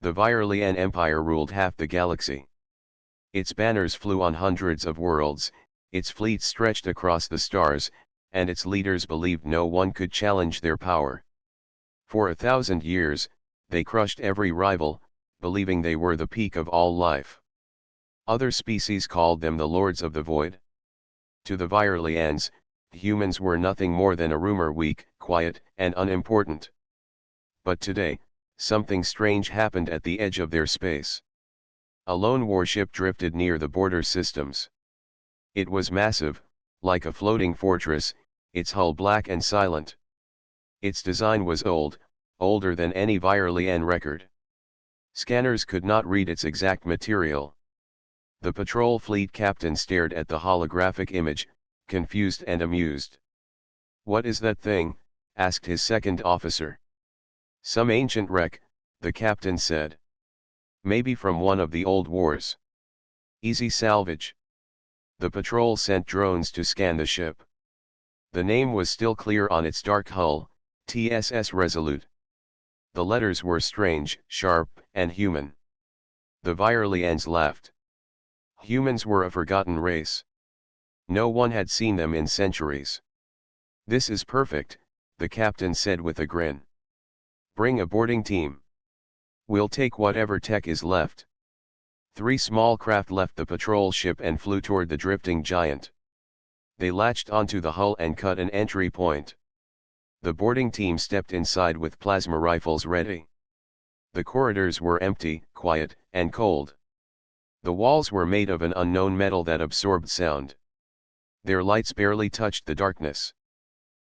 The Viralian Empire ruled half the galaxy. Its banners flew on hundreds of worlds, its fleets stretched across the stars, and its leaders believed no one could challenge their power. For 1,000 years, they crushed every rival, believing they were the peak of all life. Other species called them the Lords of the Void. To the Viralians, humans were nothing more than a rumor, weak, quiet, and unimportant. But today, something strange happened at the edge of their space. A lone warship drifted near the border systems. It was massive, like a floating fortress, its hull black and silent. Its design was old, older than any Viralian record. Scanners could not read its exact material. The patrol fleet captain stared at the holographic image, confused and amused. "What is that thing?" asked his second officer. "Some ancient wreck," the captain said. "Maybe from one of the old wars. Easy salvage." The patrol sent drones to scan the ship. The name was still clear on its dark hull, TSS Resolute. The letters were strange, sharp, and human. The Viralians laughed. Humans were a forgotten race. No one had seen them in centuries. "This is perfect," the captain said with a grin. "Bring a boarding team. We'll take whatever tech is left." 3 small craft left the patrol ship and flew toward the drifting giant. They latched onto the hull and cut an entry point. The boarding team stepped inside with plasma rifles ready. The corridors were empty, quiet, and cold. The walls were made of an unknown metal that absorbed sound. Their lights barely touched the darkness.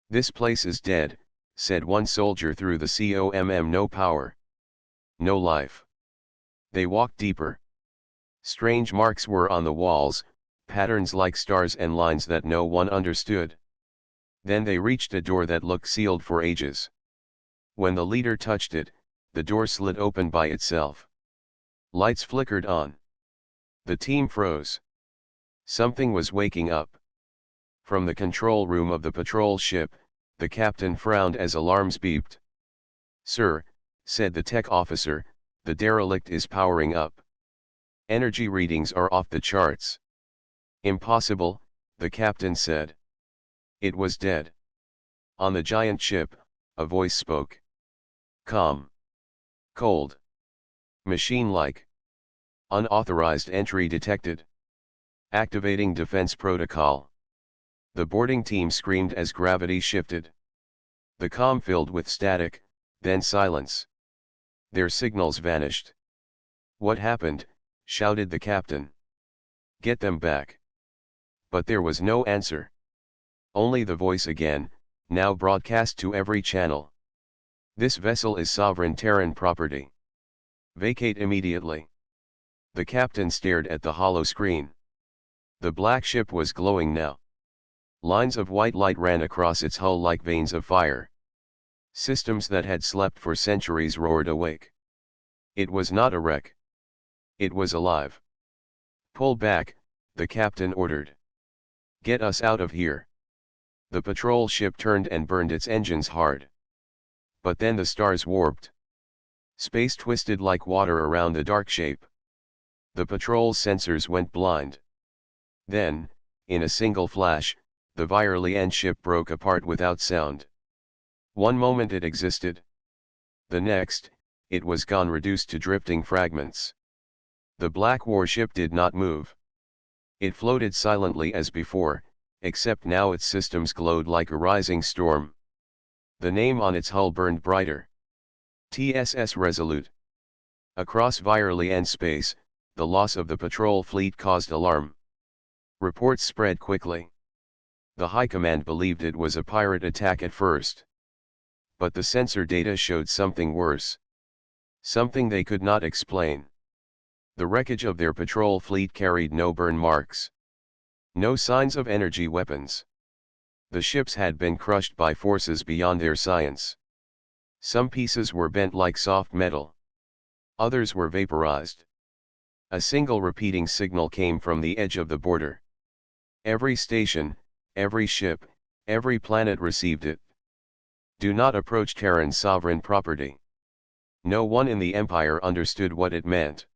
"This place is dead," said one soldier through the COMM. "No power. No life." They walked deeper. Strange marks were on the walls, patterns like stars and lines that no one understood. Then they reached a door that looked sealed for ages. When the leader touched it, the door slid open by itself. Lights flickered on. The team froze. Something was waking up. From the control room of the patrol ship, the captain frowned as alarms beeped. "Sir," said the tech officer, "the derelict is powering up. Energy readings are off the charts." "Impossible," the captain said. It was dead. On the giant ship, a voice spoke. "Calm. Cold. Machine-like. Unauthorized entry detected. Activating defense protocol." The boarding team screamed as gravity shifted. The comm filled with static, then silence. Their signals vanished. "What happened?" shouted the captain. "Get them back." But there was no answer. Only the voice again, now broadcast to every channel. "This vessel is sovereign Terran property. Vacate immediately." The captain stared at the hollow screen. The black ship was glowing now. Lines of white light ran across its hull like veins of fire. Systems that had slept for centuries roared awake. It was not a wreck. It was alive. "Pull back," the captain ordered. "Get us out of here." The patrol ship turned and burned its engines hard. But then the stars warped. Space twisted like water around the dark shape. The patrol's sensors went blind. Then, in a single flash, the Viralian ship broke apart without sound. One moment it existed. The next, it was gone, reduced to drifting fragments. The black warship did not move. It floated silently as before, except now its systems glowed like a rising storm. The name on its hull burned brighter. TSS Resolute. Across Viralian space, the loss of the patrol fleet caused alarm. Reports spread quickly. The High Command believed it was a pirate attack at first. But the sensor data showed something worse. Something they could not explain. The wreckage of their patrol fleet carried no burn marks. No signs of energy weapons. The ships had been crushed by forces beyond their science. Some pieces were bent like soft metal. Others were vaporized. A single repeating signal came from the edge of the border. Every station, every ship, every planet received it. "Do not approach Terran sovereign property. No one in the Empire understood what it meant.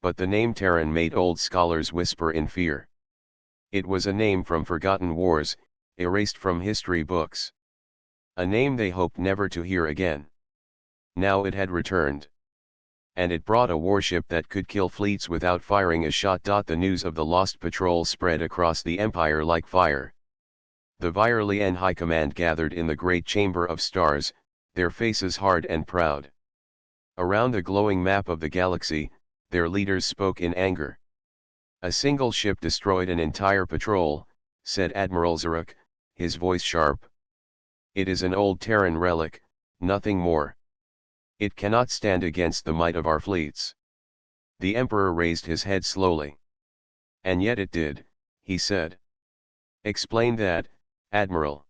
But the name Terran made old scholars whisper in fear. It was a name from forgotten wars, erased from history books. A name they hoped never to hear again. Now it had returned. And it brought a warship that could kill fleets without firing a shot. The news of the lost patrol spread across the Empire like fire. The Viralian High Command gathered in the great chamber of stars, their faces hard and proud. Around the glowing map of the galaxy, their leaders spoke in anger. A single ship destroyed an entire patrol, said Admiral Zaruk, his voice sharp. It is an old Terran relic, nothing more. It cannot stand against the might of our fleets. The Emperor raised his head slowly. And yet it did, he said. Explain that, Admiral.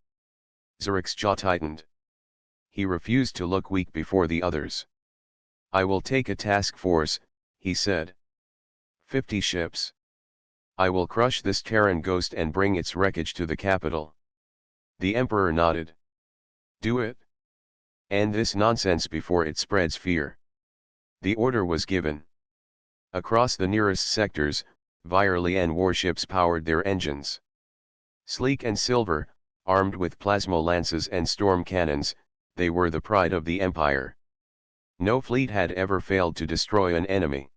Zaruk's jaw tightened. He refused to look weak before the others. I will take a task force, he said. 50 ships. I will crush this Terran ghost and bring its wreckage to the capital. The Emperor nodded. Do it. End this nonsense before it spreads fear. The order was given. Across the nearest sectors, Viralian warships powered their engines. Sleek and silver, armed with plasma lances and storm cannons, they were the pride of the Empire. No fleet had ever failed to destroy an enemy.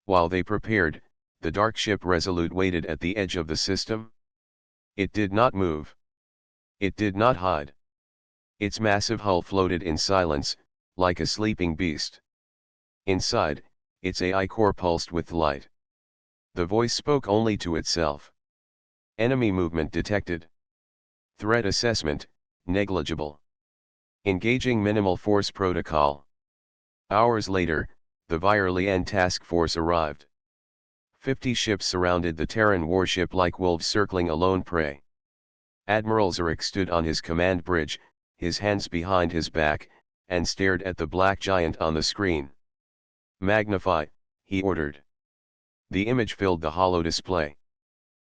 While they prepared, the dark ship Resolute waited at the edge of the system. It did not move. It did not hide. Its massive hull floated in silence, like a sleeping beast. Inside, its AI core pulsed with light. The voice spoke only to itself. Enemy movement detected. Threat assessment, negligible. Engaging minimal force protocol. Hours later, the Viralian task force arrived. 50 ships surrounded the Terran warship like wolves circling a lone prey. Admiral Zaruk stood on his command bridge, his hands behind his back, and stared at the black giant on the screen. Magnify, he ordered. The image filled the hollow display.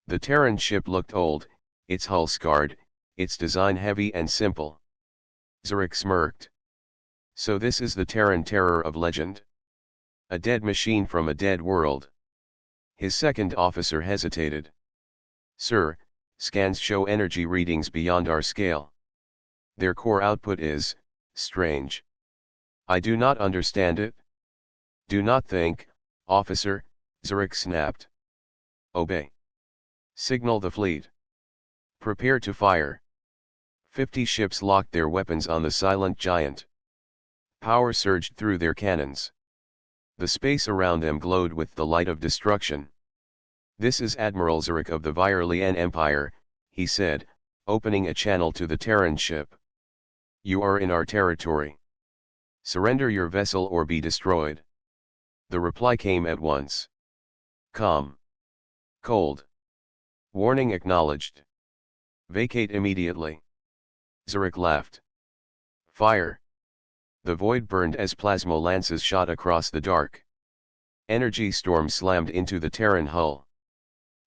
The Terran ship looked old, its hull scarred, its design heavy and simple. Zaruk smirked. So this is the Terran terror of legend? A dead machine from a dead world. His second officer hesitated. Sir, scans show energy readings beyond our scale. Their core output is strange. I do not understand it. Do not think, officer, Zaruk snapped. Obey. Signal the fleet. Prepare to fire. 50 ships locked their weapons on the silent giant. Power surged through their cannons. The space around them glowed with the light of destruction. This is Admiral Zaruk of the Viralian Empire, he said, opening a channel to the Terran ship. You are in our territory. Surrender your vessel or be destroyed. The reply came at once. Calm. Cold. Warning acknowledged. Vacate immediately. Zaruk laughed. Fire. The void burned as plasma lances shot across the dark. Energy storms slammed into the Terran hull.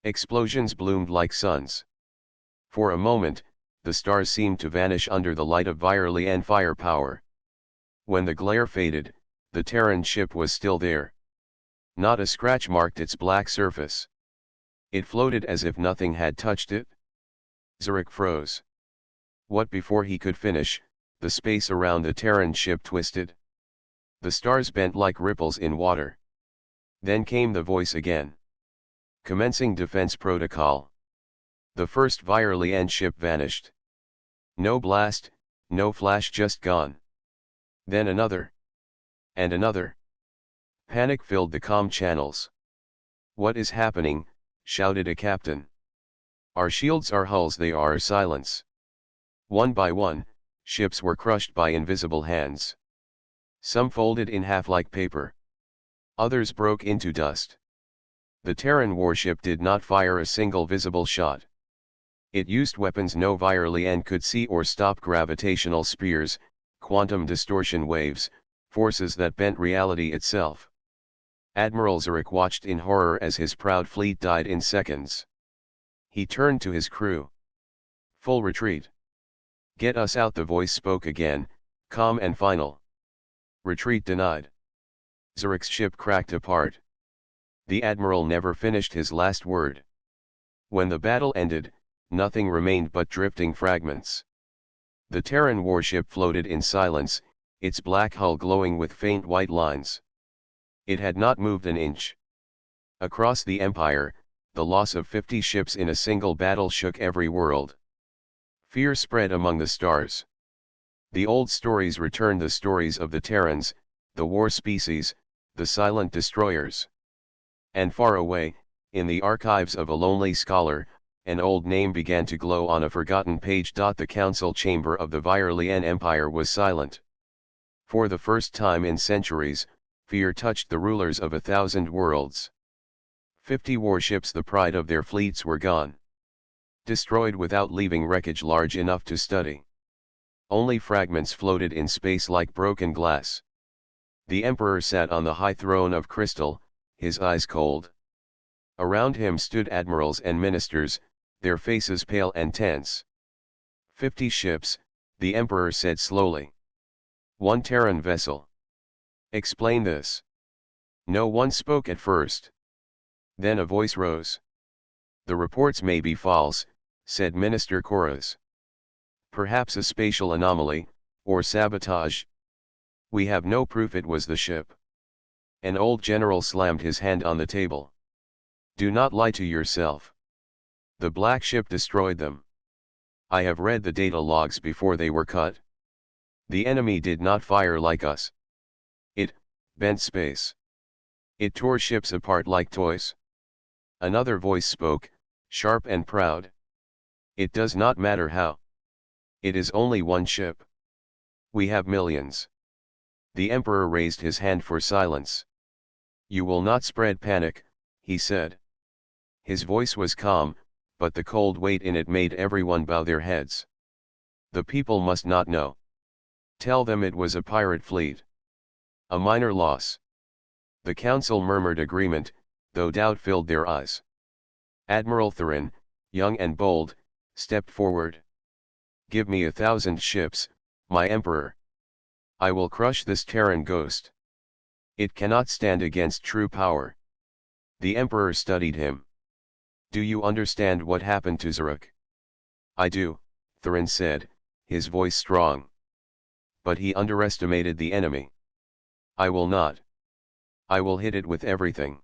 Explosions bloomed like suns. For a moment, the stars seemed to vanish under the light of Viralian firepower. When the glare faded, the Terran ship was still there. Not a scratch marked its black surface. It floated as if nothing had touched it. Zaruk froze. What before he could finish, the space around the Terran ship twisted. The stars bent like ripples in water. Then came the voice again. Commencing defense protocol. The first Viralian ship vanished. No blast, no flash, just gone. Then another. And another. Panic filled the comm channels. What is happening? Shouted a captain. Our shields are hulls, they are silence. One by one, ships were crushed by invisible hands. Some folded in half like paper. Others broke into dust. The Terran warship did not fire a single visible shot. It used weapons no Viralian could see or stop: gravitational spears, quantum distortion waves, forces that bent reality itself. Admiral Zaruk watched in horror as his proud fleet died in seconds. He turned to his crew. Full retreat. Get us out, the voice spoke again, calm and final. Retreat denied. Zurich's ship cracked apart. The admiral never finished his last word. When the battle ended, nothing remained but drifting fragments. The Terran warship floated in silence, its black hull glowing with faint white lines. It had not moved an inch. Across the Empire, the loss of 50 ships in a single battle shook every world. Fear spread among the stars. The old stories returned, the stories of the Terrans, the war species, the silent destroyers. And far away, in the archives of a lonely scholar, an old name began to glow on a forgotten page. The council chamber of the Viralian Empire was silent. For the first time in centuries, fear touched the rulers of 1,000 worlds. 50 warships, the pride of their fleets, were gone. Destroyed without leaving wreckage large enough to study. Only fragments floated in space like broken glass. The emperor sat on the high throne of crystal, his eyes cold. Around him stood admirals and ministers, their faces pale and tense. 50 ships, the emperor said slowly. One Terran vessel. Explain this. No one spoke at first. Then a voice rose. The reports may be false, said Minister Koraz. Perhaps a spatial anomaly, or sabotage. We have no proof it was the ship. An old general slammed his hand on the table. Do not lie to yourself. The black ship destroyed them. I have read the data logs before they were cut. The enemy did not fire like us. It bent space. It tore ships apart like toys. Another voice spoke, sharp and proud. It does not matter how. It is only one ship. We have millions. The emperor raised his hand for silence. You will not spread panic, he said. His voice was calm, but the cold weight in it made everyone bow their heads. The people must not know. Tell them it was a pirate fleet. A minor loss. The council murmured agreement, though doubt filled their eyes. Admiral Theron, young and bold, stepped forward. Give me 1,000 ships, my emperor. I will crush this Terran ghost. It cannot stand against true power. The emperor studied him. Do you understand what happened to Zurich? I do, Theron said, his voice strong. But he underestimated the enemy. I will not. I will hit it with everything.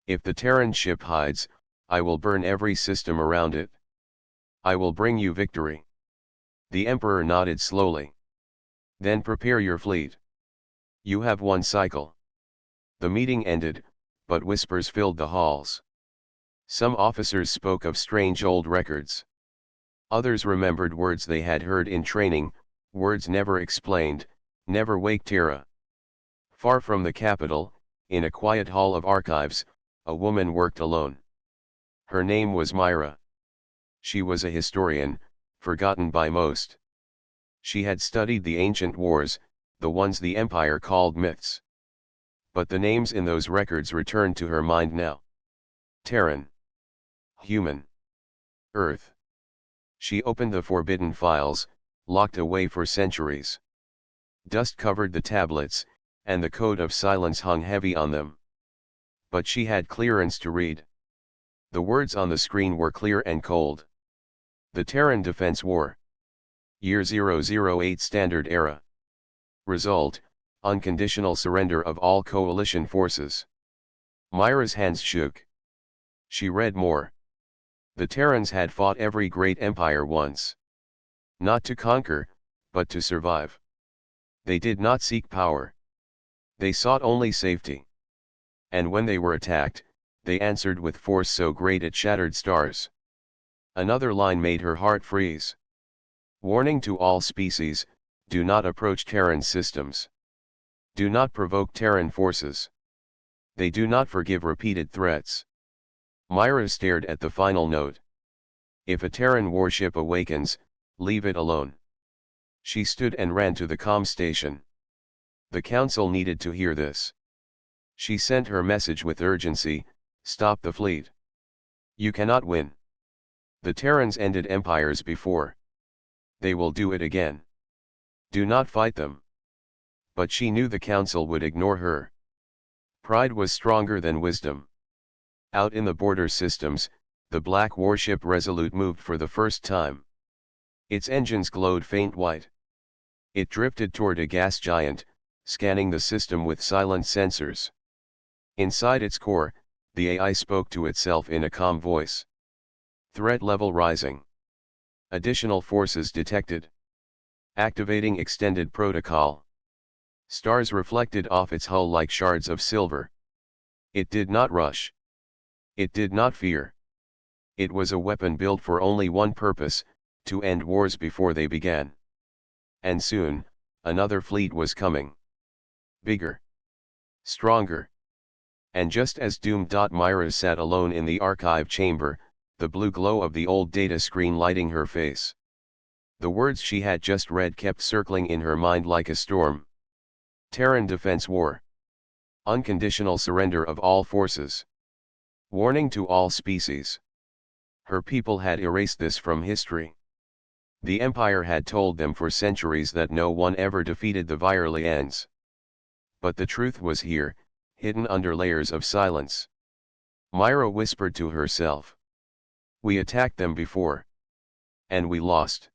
If the Terran ship hides, I will burn every system around it. I will bring you victory. The emperor nodded slowly. Then prepare your fleet. You have one cycle. The meeting ended, but whispers filled the halls. Some officers spoke of strange old records. Others remembered words they had heard in training, words never explained, never waked Terra. Far from the capital, in a quiet hall of archives, a woman worked alone. Her name was Myra. She was a historian, forgotten by most. She had studied the ancient wars, the ones the Empire called myths. But the names in those records returned to her mind now. Terran. Human. Earth. She opened the forbidden files, locked away for centuries. Dust covered the tablets, and the code of silence hung heavy on them. But she had clearance to read. The words on the screen were clear and cold. The Terran Defense War. Year 008 Standard Era. Result, unconditional surrender of all coalition forces. Myra's hands shook. She read more. The Terrans had fought every great empire once. Not to conquer, but to survive. They did not seek power. They sought only safety. And when they were attacked, they answered with force so great it shattered stars. Another line made her heart freeze. Warning to all species, do not approach Terran systems. Do not provoke Terran forces. They do not forgive repeated threats. Myra stared at the final note. If a Terran warship awakens, leave it alone. She stood and ran to the comm station. The council needed to hear this. She sent her message with urgency, stop the fleet. You cannot win. The Terrans ended empires before. They will do it again. Do not fight them. But she knew the council would ignore her. Pride was stronger than wisdom. Out in the border systems, the black warship Resolute moved for the first time. Its engines glowed faint white. It drifted toward a gas giant, scanning the system with silent sensors. Inside its core, the AI spoke to itself in a calm voice. Threat level rising. Additional forces detected. Activating extended protocol. Stars reflected off its hull like shards of silver. It did not rush. It did not fear. It was a weapon built for only one purpose, to end wars before they began. And soon, another fleet was coming. Bigger. Stronger. And just as doomed. Myra sat alone in the archive chamber, the blue glow of the old data screen lighting her face. The words she had just read kept circling in her mind like a storm. Terran Defense War. Unconditional surrender of all forces. Warning to all species. Her people had erased this from history. The Empire had told them for centuries that no one ever defeated the Viralians. But the truth was here, hidden under layers of silence. Myra whispered to herself. We attacked them before. And we lost.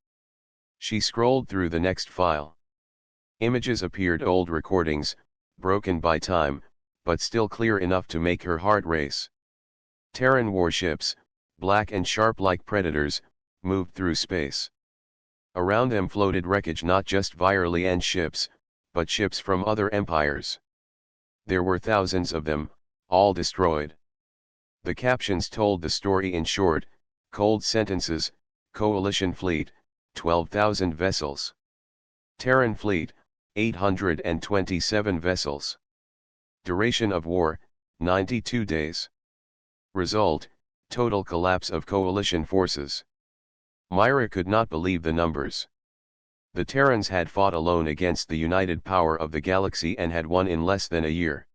She scrolled through the next file. Images appeared, old recordings, broken by time, but still clear enough to make her heart race. Terran warships, black and sharp like predators, moved through space. Around them floated wreckage, not just Viralian ships, but ships from other empires. There were thousands of them, all destroyed. The captions told the story in short, cold sentences: Coalition fleet, 12,000 vessels. Terran fleet, 827 vessels. Duration of war, 92 days. Result, total collapse of coalition forces. Myra could not believe the numbers. The Terrans had fought alone against the united power of the galaxy and had won in less than a year.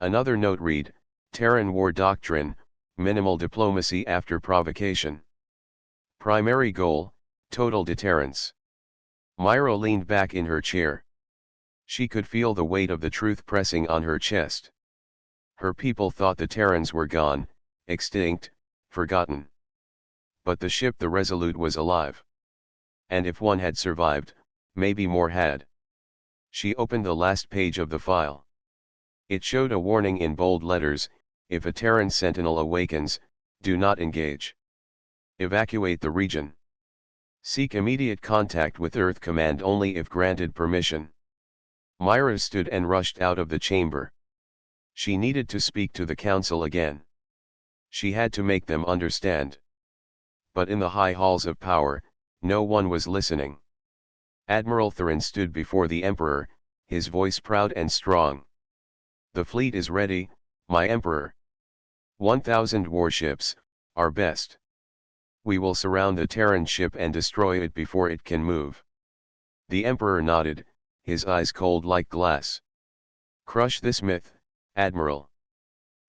Another note read, Terran War Doctrine, minimal diplomacy after provocation. Primary goal, total deterrence. Myra leaned back in her chair. She could feel the weight of the truth pressing on her chest. Her people thought the Terrans were gone, extinct, forgotten. But the ship, the Resolute, was alive. And if one had survived, maybe more had. She opened the last page of the file. It showed a warning in bold letters: if a Terran sentinel awakens, do not engage. Evacuate the region. Seek immediate contact with Earth Command only if granted permission. Myra stood and rushed out of the chamber. She needed to speak to the council again. She had to make them understand. But in the high halls of power, no one was listening. Admiral Theron stood before the Emperor, his voice proud and strong. The fleet is ready, my Emperor. 1,000 warships, our best. We will surround the Terran ship and destroy it before it can move. The Emperor nodded, his eyes cold like glass. Crush this myth, Admiral.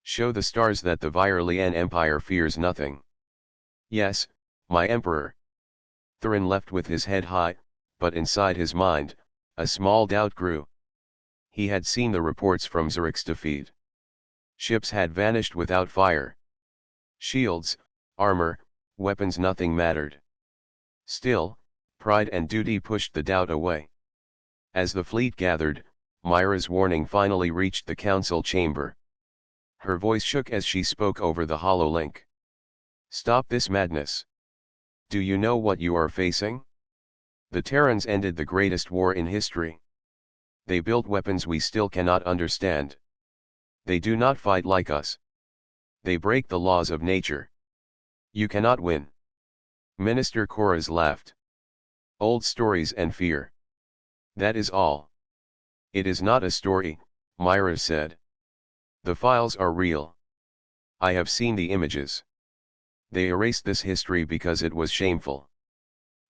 Show the stars that the Viralian Empire fears nothing. Yes, my Emperor. Theron left with his head high, but inside his mind, a small doubt grew. He had seen the reports from Zurich's defeat. Ships had vanished without fire. Shields, armor, weapons, nothing mattered. Still, pride and duty pushed the doubt away. As the fleet gathered, Myra's warning finally reached the council chamber. Her voice shook as she spoke over the hololink. Stop this madness. Do you know what you are facing? The Terrans ended the greatest war in history. They built weapons we still cannot understand. They do not fight like us. They break the laws of nature. You cannot win. Minister Koraz laughed. Old stories and fear. That is all. It is not a story, Myra said. The files are real. I have seen the images. They erased this history because it was shameful.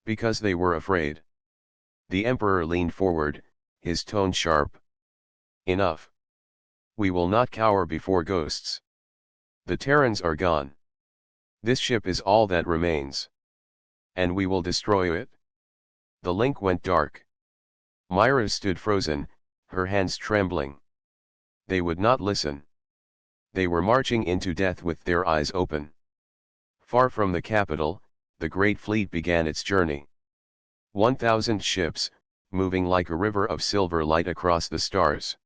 Because they were afraid. The Emperor leaned forward, his tone sharp. Enough. We will not cower before ghosts. The Terrans are gone. This ship is all that remains. And we will destroy it. The link went dark. Myra stood frozen, her hands trembling. They would not listen. They were marching into death with their eyes open. Far from the capital, the great fleet began its journey. 1,000 ships, moving like a river of silver light across the stars.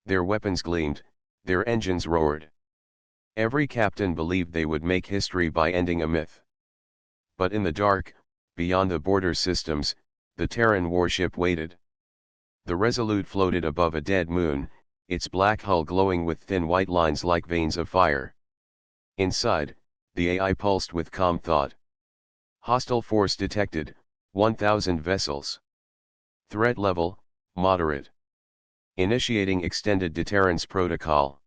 Their weapons gleamed, their engines roared. Every captain believed they would make history by ending a myth. But in the dark, beyond the border systems, the Terran warship waited. The Resolute floated above a dead moon, its black hull glowing with thin white lines like veins of fire. Inside, the AI pulsed with calm thought. Hostile force detected, 1,000 vessels. Threat level, moderate. Initiating extended deterrence protocol.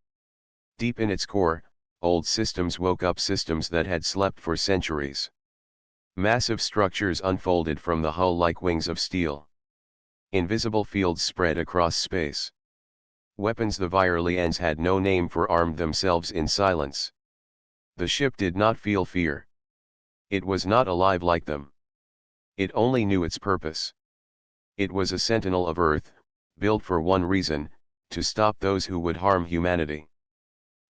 Deep in its core, old systems woke up, systems that had slept for centuries. Massive structures unfolded from the hull like wings of steel. Invisible fields spread across space. Weapons the Viralians had no name for armed themselves in silence. The ship did not feel fear. It was not alive like them. It only knew its purpose. It was a sentinel of Earth, built for one reason, to stop those who would harm humanity.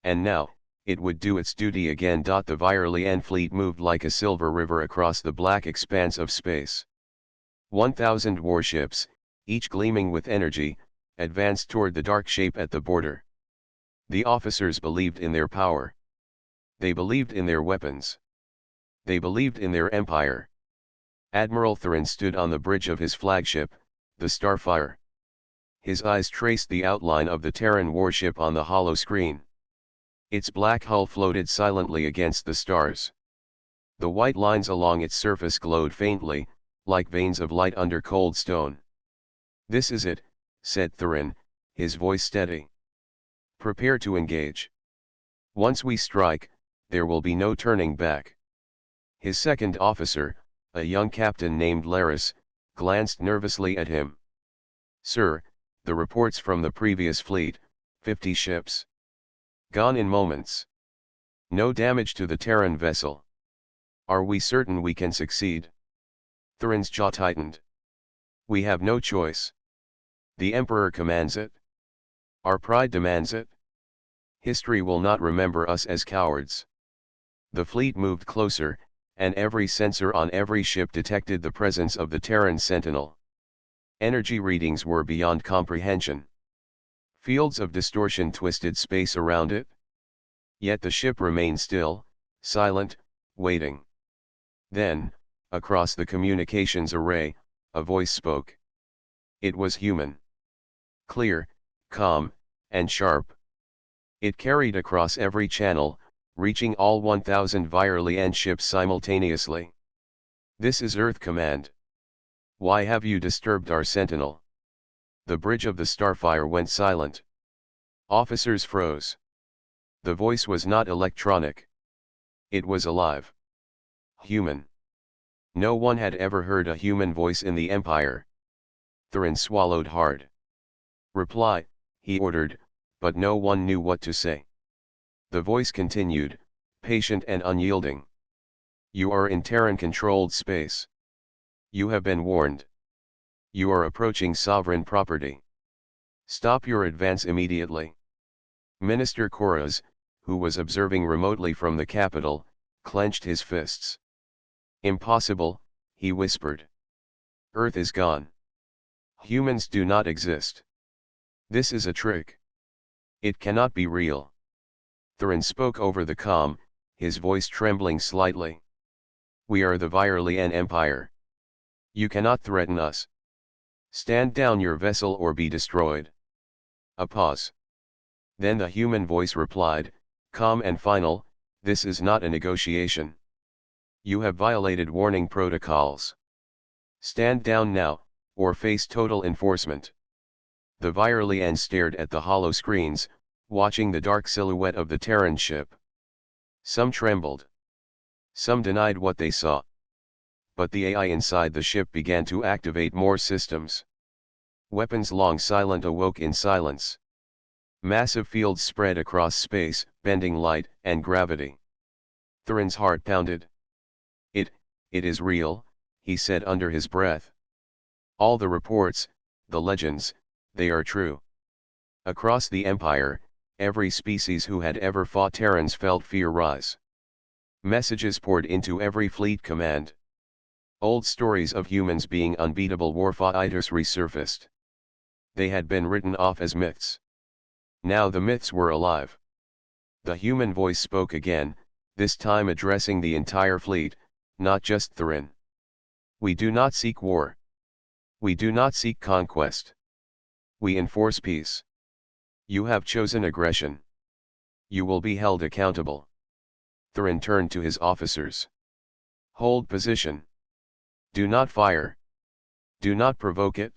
And now, it would do its duty again. The Viralian fleet moved like a silver river across the black expanse of space. 1,000 warships, each gleaming with energy, advanced toward the dark shape at the border. The officers believed in their power. They believed in their weapons. They believed in their empire. Admiral Terran stood on the bridge of his flagship, the Starfire. His eyes traced the outline of the Terran warship on the hollow screen. Its black hull floated silently against the stars. The white lines along its surface glowed faintly, like veins of light under cold stone. "This is it," said Terran, his voice steady. "Prepare to engage. Once we strike, there will be no turning back." His second officer, a young captain named Laris, glanced nervously at him. "Sir, the reports from the previous fleet, 50 ships. Gone in moments. No damage to the Terran vessel. Are we certain we can succeed?" Theron's jaw tightened. "We have no choice. The Emperor commands it. Our pride demands it. History will not remember us as cowards." The fleet moved closer, and every sensor on every ship detected the presence of the Terran Sentinel. Energy readings were beyond comprehension. Fields of distortion twisted space around it. Yet the ship remained still, silent, waiting. Then, across the communications array, a voice spoke. It was human. Clear, calm, and sharp. It carried across every channel, reaching all 1,000 Viralian ships simultaneously. "This is Earth Command. Why have you disturbed our sentinel?" The bridge of the Starfire went silent. Officers froze. The voice was not electronic. It was alive. Human. No one had ever heard a human voice in the Empire. Theron swallowed hard. "Reply," he ordered, but no one knew what to say. The voice continued, patient and unyielding. "You are in Terran-controlled space. You have been warned. You are approaching sovereign property. Stop your advance immediately." Minister Koraz, who was observing remotely from the capital, clenched his fists. "Impossible," he whispered. "Earth is gone. Humans do not exist. This is a trick. It cannot be real." Theron spoke over the comm, his voice trembling slightly. "We are the Viralian Empire. You cannot threaten us. Stand down your vessel or be destroyed." A pause. Then the human voice replied, calm and final, "This is not a negotiation. You have violated warning protocols. Stand down now, or face total enforcement." The Viralians stared at the hollow screens, watching the dark silhouette of the Terran ship. Some trembled. Some denied what they saw. But the AI inside the ship began to activate more systems. Weapons long silent awoke in silence. Massive fields spread across space, bending light and gravity. Theron's heart pounded. It is real," he said under his breath. "All the reports, the legends, they are true. Across the Empire, every species who had ever fought Terrans felt fear rise. Messages poured into every fleet command. Old stories of humans being unbeatable warfighters resurfaced. They had been written off as myths. Now the myths were alive. The human voice spoke again, this time addressing the entire fleet, not just Terran. We do not seek war. We do not seek conquest. We enforce peace. You have chosen aggression. You will be held accountable. Terran turned to his officers. Hold position. Do not fire. Do not provoke it.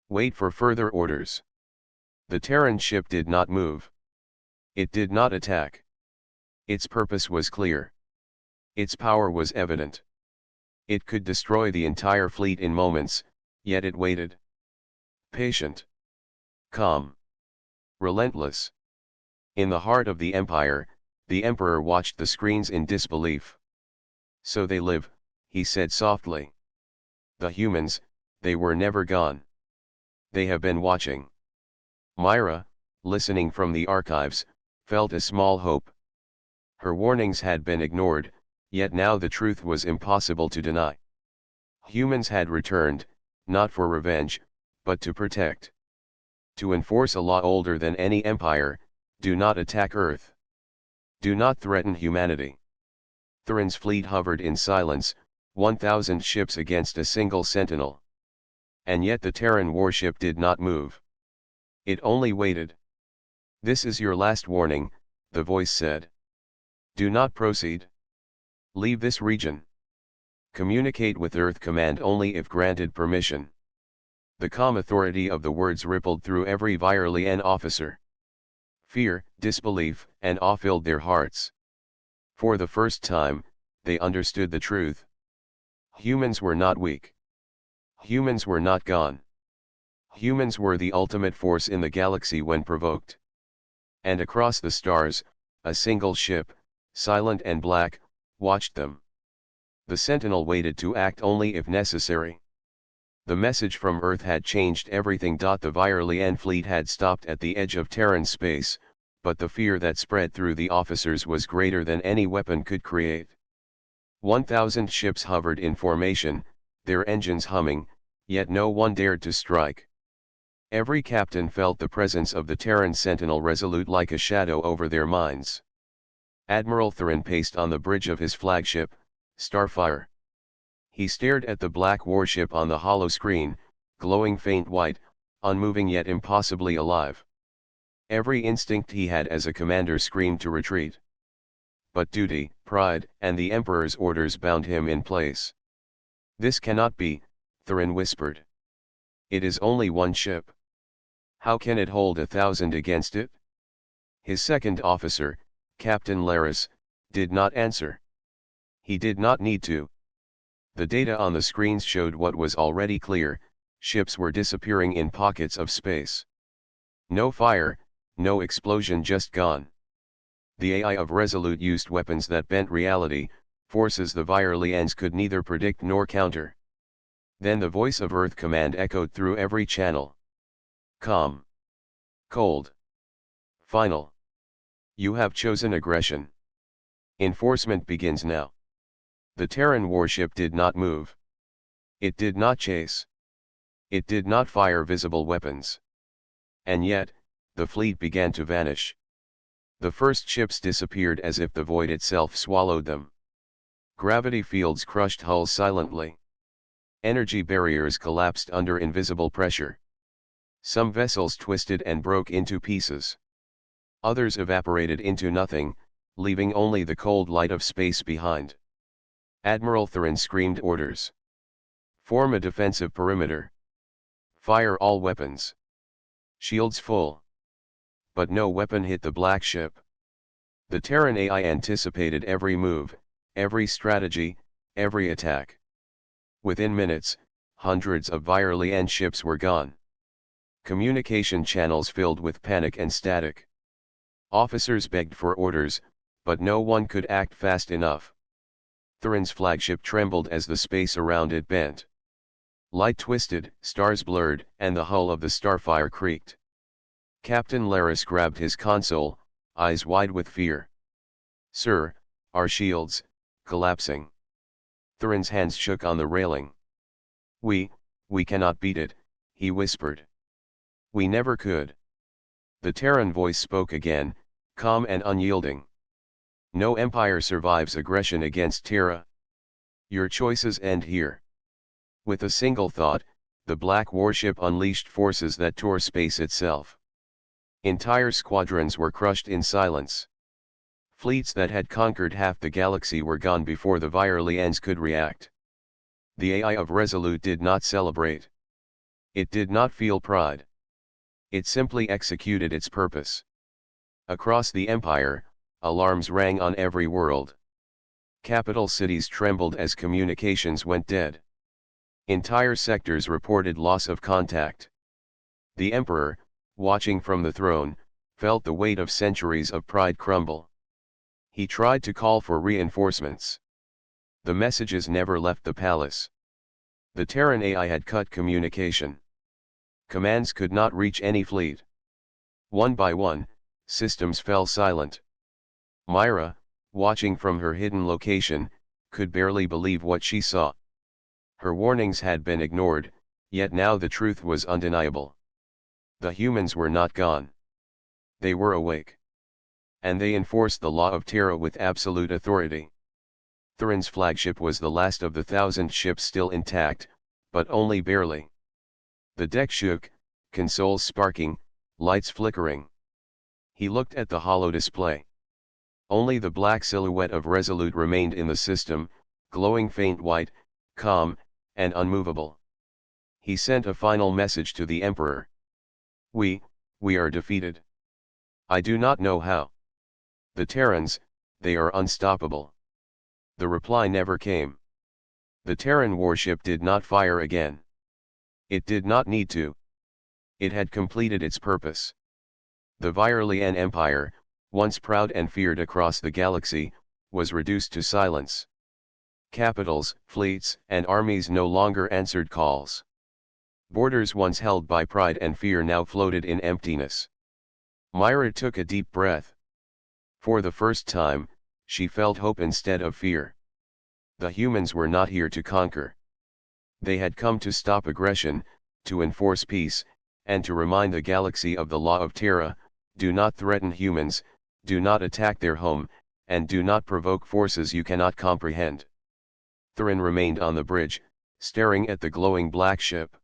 Wait for further orders. The Terran ship did not move. It did not attack. Its purpose was clear. Its power was evident. It could destroy the entire fleet in moments, yet it waited. Patient. Calm. Relentless. In the heart of the Empire, the Emperor watched the screens in disbelief. So they live, he said softly. The humans, they were never gone. They have been watching. Myra, listening from the archives, felt a small hope. Her warnings had been ignored, yet now the truth was impossible to deny. Humans had returned, not for revenge, but to protect. To enforce a law older than any empire: do not attack Earth. Do not threaten humanity. Terran's fleet hovered in silence, 1,000 ships against a single sentinel. And yet the Terran warship did not move. It only waited. This is your last warning, the voice said. Do not proceed. Leave this region. Communicate with Earth Command only if granted permission. The calm authority of the words rippled through every Viralian officer. Fear, disbelief, and awe filled their hearts. For the first time, they understood the truth. Humans were not weak. Humans were not gone. Humans were the ultimate force in the galaxy when provoked. And across the stars, a single ship, silent and black, watched them. The Sentinel waited to act only if necessary. The message from Earth had changed everything. The Viralian fleet had stopped at the edge of Terran space, but the fear that spread through the officers was greater than any weapon could create. 1,000 ships hovered in formation, their engines humming, yet no one dared to strike. Every captain felt the presence of the Terran Sentinel resolute like a shadow over their minds. Admiral Terran paced on the bridge of his flagship, Starfire. He stared at the black warship on the hollow screen, glowing faint white, unmoving yet impossibly alive. Every instinct he had as a commander screamed to retreat. But duty, pride, and the Emperor's orders bound him in place. This cannot be, Terran whispered. It is only one ship. How can it hold 1,000 against it? His second officer, Captain Laris, did not answer. He did not need to. The data on the screens showed what was already clear: ships were disappearing in pockets of space. No fire, no explosion, just gone. The AI of Resolute used weapons that bent reality, forces the Viralians could neither predict nor counter. Then the voice of Earth Command echoed through every channel. Calm. Cold. Final. You have chosen aggression. Enforcement begins now. The Terran warship did not move. It did not chase. It did not fire visible weapons. And yet, the fleet began to vanish. The first ships disappeared as if the void itself swallowed them. Gravity fields crushed hulls silently. Energy barriers collapsed under invisible pressure. Some vessels twisted and broke into pieces. Others evaporated into nothing, leaving only the cold light of space behind. Admiral Terran screamed orders. Form a defensive perimeter. Fire all weapons. Shields full. But no weapon hit the black ship. The Terran AI anticipated every move, every strategy, every attack. Within minutes, hundreds of Viralian ships were gone. Communication channels filled with panic and static. Officers begged for orders, but no one could act fast enough. Terran's flagship trembled as the space around it bent. Light twisted, stars blurred, and the hull of the Starfire creaked. Captain Laris grabbed his console, eyes wide with fear. "Sir, our shields, collapsing." Theron's hands shook on the railing. We cannot beat it," he whispered. "We never could." The Terran voice spoke again, calm and unyielding. "No empire survives aggression against Terra. Your choices end here." With a single thought, the black warship unleashed forces that tore space itself. Entire squadrons were crushed in silence. Fleets that had conquered half the galaxy were gone before the Viralians could react. The AI of Resolute did not celebrate. It did not feel pride. It simply executed its purpose. Across the Empire, alarms rang on every world. Capital cities trembled as communications went dead. Entire sectors reported loss of contact. The Emperor, watching from the throne, felt the weight of centuries of pride crumble. He tried to call for reinforcements. The messages never left the palace. The Terran AI had cut communication. Commands could not reach any fleet. One by one, systems fell silent. Myra, watching from her hidden location, could barely believe what she saw. Her warnings had been ignored, yet now the truth was undeniable. The humans were not gone. They were awake. And they enforced the law of Terra with absolute authority. Theron's flagship was the last of the 1,000 ships still intact, but only barely. The deck shook, consoles sparking, lights flickering. He looked at the hollow display. Only the black silhouette of Resolute remained in the system, glowing faint white, calm, and unmovable. He sent a final message to the Emperor. We are defeated. I do not know how. The Terrans, they are unstoppable." The reply never came. The Terran warship did not fire again. It did not need to. It had completed its purpose. The Viralian Empire, once proud and feared across the galaxy, was reduced to silence. Capitals, fleets, and armies no longer answered calls. Borders once held by pride and fear now floated in emptiness. Myra took a deep breath. For the first time, she felt hope instead of fear. The humans were not here to conquer. They had come to stop aggression, to enforce peace, and to remind the galaxy of the law of Terra: do not threaten humans, do not attack their home, and do not provoke forces you cannot comprehend. Theron remained on the bridge, staring at the glowing black ship.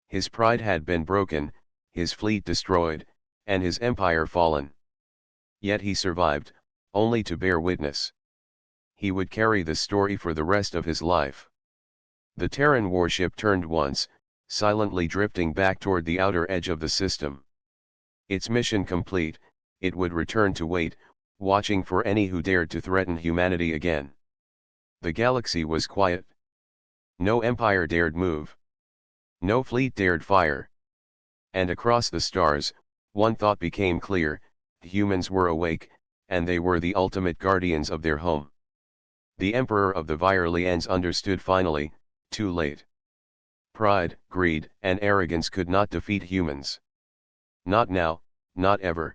His pride had been broken, his fleet destroyed, and his empire fallen. Yet he survived, only to bear witness. He would carry the story for the rest of his life. The Terran warship turned once, silently drifting back toward the outer edge of the system. Its mission complete, it would return to wait, watching for any who dared to threaten humanity again. The galaxy was quiet. No empire dared move. No fleet dared fire. And across the stars, one thought became clear: humans were awake, and they were the ultimate guardians of their home. The Emperor of the Viralians understood finally, too late. Pride, greed, and arrogance could not defeat humans. Not now, not ever.